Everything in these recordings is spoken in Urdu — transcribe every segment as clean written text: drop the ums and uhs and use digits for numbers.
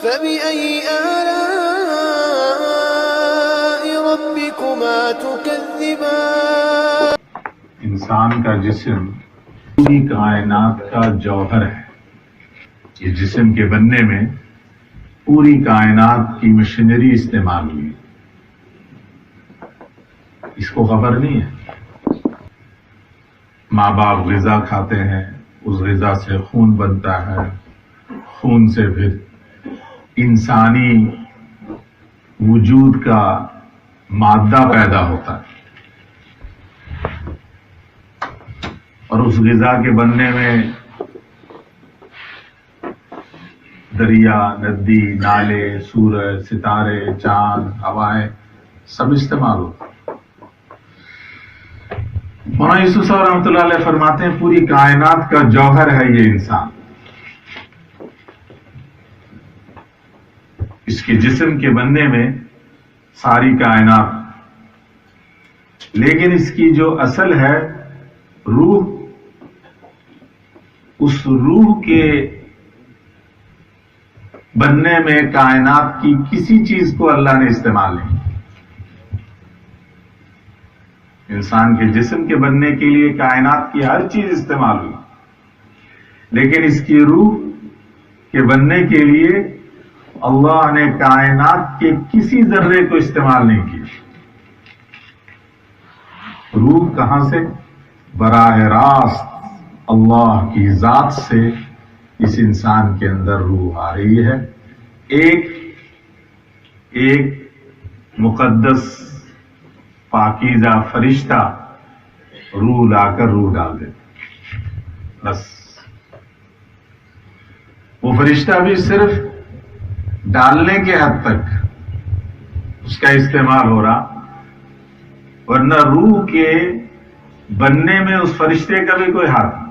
فبأي آلاء ربكما تكذبان؟ انسان کا جسم پوری کائنات کا جوہر ہے. یہ جسم کے بننے میں پوری کائنات کی مشینری استعمال ہوئی. اس کو خبر نہیں ہے. ماں باپ غذا کھاتے ہیں، اس غذا سے خون بنتا ہے، خون سے پھر انسانی وجود کا مادہ پیدا ہوتا ہے، اور اس غذا کے بننے میں دریا، ندی، نالے، سورج، ستارے، چاند، ہوائیں سب استعمال ہوتے ہیں. مولانا یوسف صاحب رحمۃ اللہ علیہ فرماتے ہیں پوری کائنات کا جوہر ہے یہ انسان. اس کے جسم کے بننے میں ساری کائنات، لیکن اس کی جو اصل ہے روح، اس روح کے بننے میں کائنات کی کسی چیز کو اللہ نے استعمال نہیں. انسان کے جسم کے بننے کے لیے کائنات کی ہر چیز استعمال ہوئی، لیکن اس کی روح کے بننے کے لیے اللہ نے کائنات کے کسی ذرے کو استعمال نہیں کیا. روح کہاں سے؟ براہ راست اللہ کی ذات سے اس انسان کے اندر روح آ رہی ہے. ایک مقدس پاکیزہ فرشتہ روح لا کر روح ڈال دیتا. بس وہ فرشتہ بھی صرف ڈالنے کے حد تک اس کا استعمال ہو رہا، ورنہ روح کے بننے میں اس فرشتے کا بھی کوئی ہاتھ نہیں.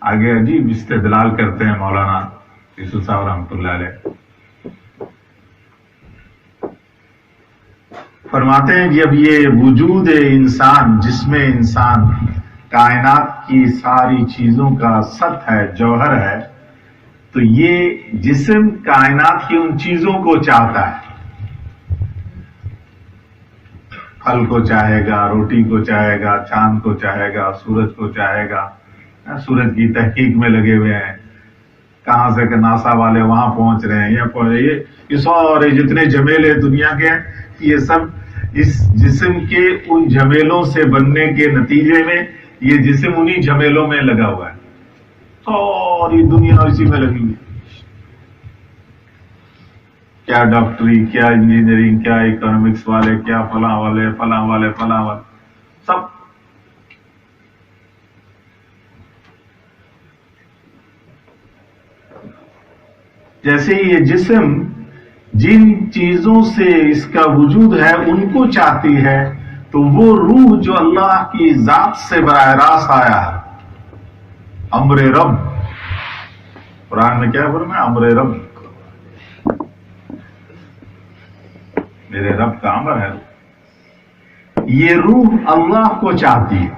آگے عجیب استدلال کرتے ہیں مولانا یوسف صاحب رحمۃ اللہ علیہ. فرماتے ہیں جب یہ وجود انسان، جس میں انسان کائنات کی ساری چیزوں کا سط ہے، جوہر ہے، تو یہ جسم کائنات کی ان چیزوں کو چاہتا ہے. پھل کو چاہے گا، روٹی کو چاہے گا، چاند کو چاہے گا، سورج کو چاہے گا. سورج کی تحقیق میں لگے ہوئے ہیں، کہاں سے کہ ناسا والے وہاں پہنچ رہے ہیں، یہ سارے جتنے جھمیلے دنیا کے ہیں، یہ سب اس جسم کے ان جھمیلوں سے بننے کے نتیجے میں یہ جسم انہی جھمیلوں میں لگا ہوا ہے. ساری دنیا اسی میں لگی ہوئی. کیا ڈاکٹری، کیا انجینئرنگ، کیا اکنامکس والے، کیا فلاں والے، فلاں والے، فلاں والے، سب. جیسے یہ جسم جن چیزوں سے اس کا وجود ہے ان کو چاہتی ہے، تو وہ روح جو اللہ کی ذات سے براہ راست آیا ہے، امر رب، قرآن میں کیا فرمایا؟ امر رب، میرے رب کا امر ہے. یہ روح اللہ کو چاہتی ہے.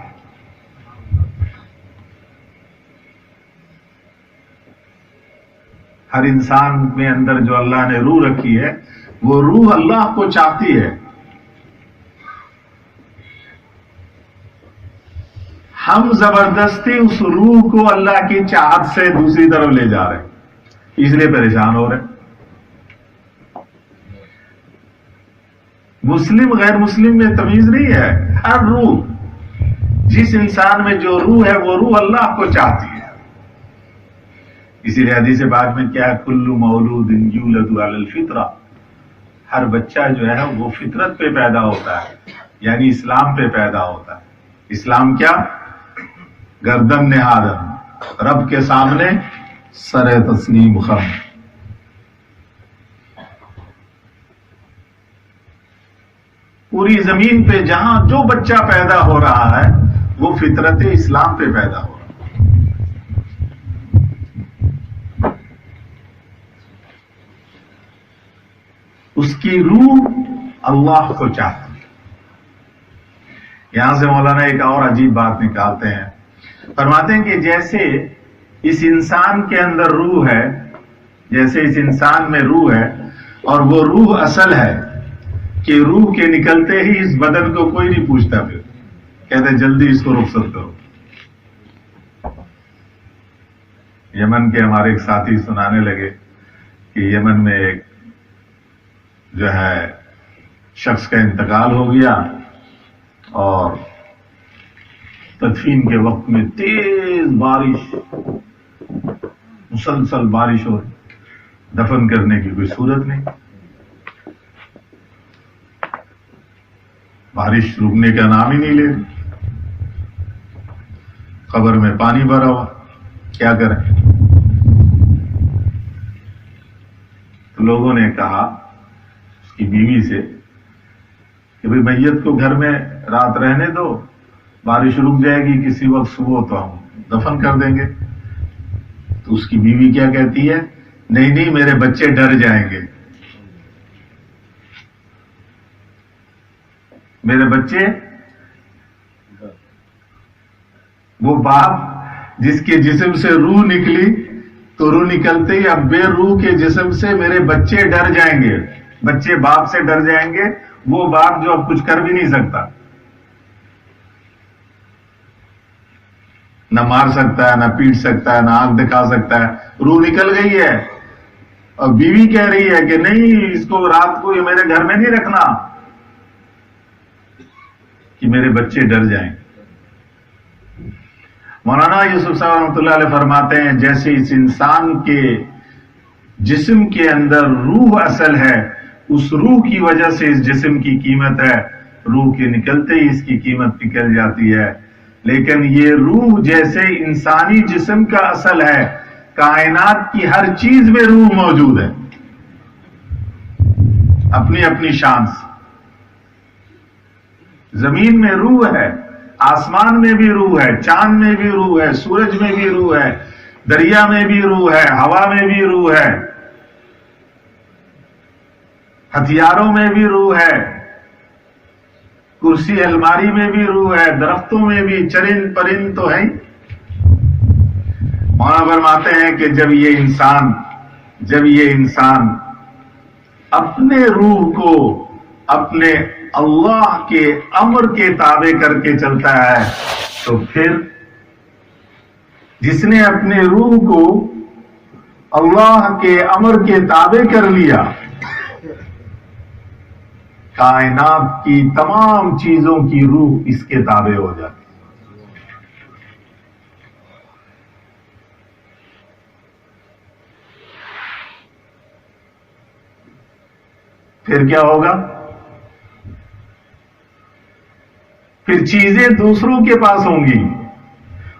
ہر انسان میں اندر جو اللہ نے روح رکھی ہے، وہ روح اللہ کو چاہتی ہے. ہم زبردستی اس روح کو اللہ کی چاہت سے دوسری طرف لے جا رہے ہیں، اس لیے پریشان ہو رہے ہیں. مسلم غیر مسلم میں تمیز نہیں ہے. ہر روح، جس انسان میں جو روح ہے وہ روح اللہ کو چاہتی ہے. اسی لیے حدیث پاک میں کیا ہے؟ کل مولود یولد علی الفطرہ، ہر بچہ جو ہے وہ فطرت پہ پیدا ہوتا ہے، یعنی اسلام پہ پیدا ہوتا ہے. اسلام کیا؟ گردن نہادن، رب کے سامنے سر تسلیم خم. پوری زمین پہ جہاں جو بچہ پیدا ہو رہا ہے وہ فطرت اسلام پہ پیدا ہو رہا ہے. اس کی روح اللہ کو چاہتی ہے. یہاں سے مولانا ایک اور عجیب بات نکالتے ہیں، فرماتے ہیں کہ جیسے اس انسان کے اندر روح ہے، جیسے اس انسان میں روح ہے اور وہ روح اصل ہے کہ روح کے نکلتے ہی اس بدن کو کوئی نہیں پوچھتا، پھر کہتے جلدی اس کو رخصت کرو۔ یمن کے ہمارے ایک ساتھی سنانے لگے کہ یمن میں ایک جو ہے شخص کا انتقال ہو گیا اور تدفین کے وقت میں تیز بارش، مسلسل بارش ہو رہی، دفن کرنے کی کوئی صورت نہیں، بارش رکنے کا نام ہی نہیں لے رہی، قبر میں پانی بھرا ہوا، کیا کریں؟ تو لوگوں نے کہا اس کی بیوی سے کہ بھئی میت کو گھر میں رات رہنے دو، بارش رک جائے گی کسی وقت صبح تو ہم دفن کر دیں گے۔ تو اس کی بیوی کیا کہتی ہے؟ نہیں نہیں، میرے بچے ڈر جائیں گے، میرے بچے، وہ باپ جس کے جسم سے روح نکلی تو روح نکلتے ہی اب بے روح کے جسم سے میرے بچے ڈر جائیں گے، بچے باپ سے ڈر جائیں گے، وہ باپ جو اب کچھ کر بھی نہیں سکتا، نہ مار سکتا ہے، نہ پیٹ سکتا ہے، نہ آنکھ دکھا سکتا ہے، روح نکل گئی ہے۔ اور بیوی کہہ رہی ہے کہ نہیں، اس کو رات کو یہ میرے گھر میں نہیں رکھنا کہ میرے بچے ڈر جائیں۔ مولانا یوسف صاحب رحمۃ اللہ علیہ فرماتے ہیں جیسے اس انسان کے جسم کے اندر روح اصل ہے، اس روح کی وجہ سے اس جسم کی قیمت ہے، روح کے نکلتے ہی اس کی قیمت نکل جاتی ہے، لیکن یہ روح جیسے انسانی جسم کا اصل ہے، کائنات کی ہر چیز میں روح موجود ہے اپنی اپنی شان سے۔ زمین میں روح ہے، آسمان میں بھی روح ہے، چاند میں بھی روح ہے، سورج میں بھی روح ہے، دریا میں بھی روح ہے، ہوا میں بھی روح ہے، ہتھیاروں میں بھی روح ہے، کرسی الماری میں بھی روح ہے، درختوں میں بھی، چرند پرند تو ہے۔ مولانا فرماتے ہیں کہ جب یہ انسان اپنے روح کو اپنے اللہ کے امر کے تابع کر کے چلتا ہے تو پھر جس نے اپنے روح کو اللہ کے امر کے تابع کر لیا، کائنات کی تمام چیزوں کی روح اس کے تابع ہو جاتی۔ پھر کیا ہوگا؟ پھر چیزیں دوسروں کے پاس ہوں گی،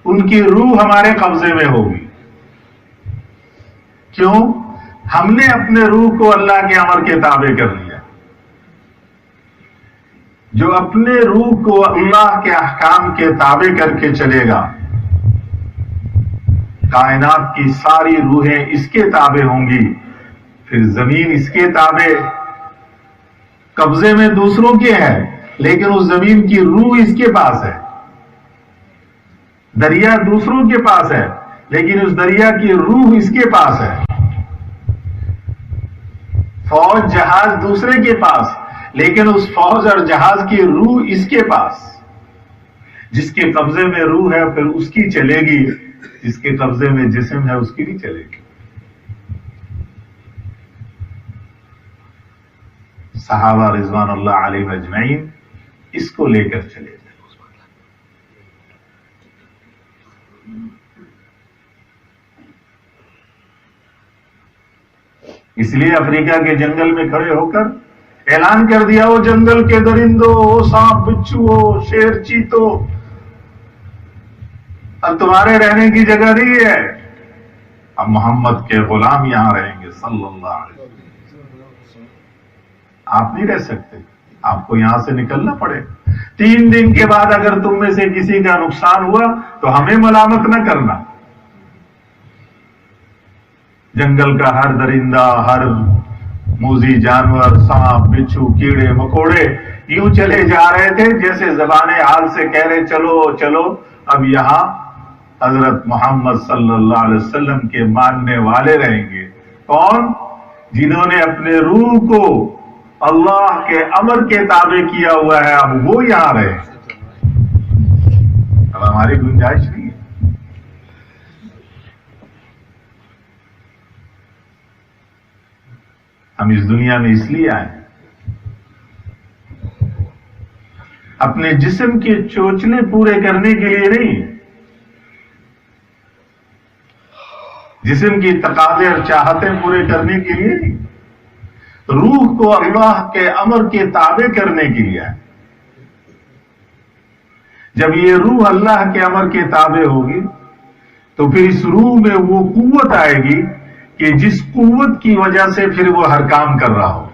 ان کی روح ہمارے قبضے میں ہوگی۔ کیوں؟ ہم نے اپنے روح کو اللہ کے امر کے تابع کر لیا۔ جو اپنے روح کو اللہ کے احکام کے تابع کر کے چلے گا، کائنات کی ساری روحیں اس کے تابع ہوں گی، پھر زمین اس کے تابع، قبضے میں دوسروں کے ہے لیکن اس زمین کی روح اس کے پاس ہے، دریا دوسروں کے پاس ہے لیکن اس دریا کی روح اس کے پاس ہے، فوج جہاز دوسرے کے پاس لیکن اس فوج اور جہاز کی روح اس کے پاس۔ جس کے قبضے میں روح ہے پھر اس کی چلے گی، جس کے قبضے میں جسم ہے اس کی نہیں چلے گی۔ صحابہ رضوان اللہ علیہم اجمعین اس کو لے کر چلے گئے۔ اس لیے افریقہ کے جنگل میں کھڑے ہو کر اعلان کر دیا، وہ جنگل کے درندوں، وہ سانپ بچھو، وہ شیر چیتو، اب تمہارے رہنے کی جگہ نہیں ہے، اب محمد کے غلام یہاں رہیں گے صلی اللہ علیہ وسلم۔ آپ نہیں رہ سکتے، آپ کو یہاں سے نکلنا پڑے۔ 3 دن کے بعد اگر تم میں سے کسی کا نقصان ہوا تو ہمیں ملامت نہ کرنا۔ جنگل کا ہر درندہ، ہر موذی جانور، سانپ بچھو، کیڑے مکوڑے، یوں چلے جا رہے تھے جیسے زبان حال سے کہہ رہے چلو چلو. اب یہاں حضرت محمد صلی اللہ علیہ وسلم کے ماننے والے رہیں گے. کون؟ جنہوں نے اپنے روح کو اللہ کے امر کے تابع کیا ہوا ہے. اب وہ یہاں رہے. اب ہماری گنجائش نہیں ہے. ہم اس دنیا میں اس لیے آئے اپنے جسم کے چوچلے پورے کرنے کے لیے نہیں, جسم کی تقاضے اور چاہتیں پورے کرنے کے لیے نہیں, روح کو اللہ کے امر کے تابع کرنے کے لیے آئے. جب یہ روح اللہ کے امر کے تابع ہوگی تو پھر اس روح میں وہ قوت آئے گی کہ جس قوت کی وجہ سے پھر وہ ہر کام کر رہا ہو.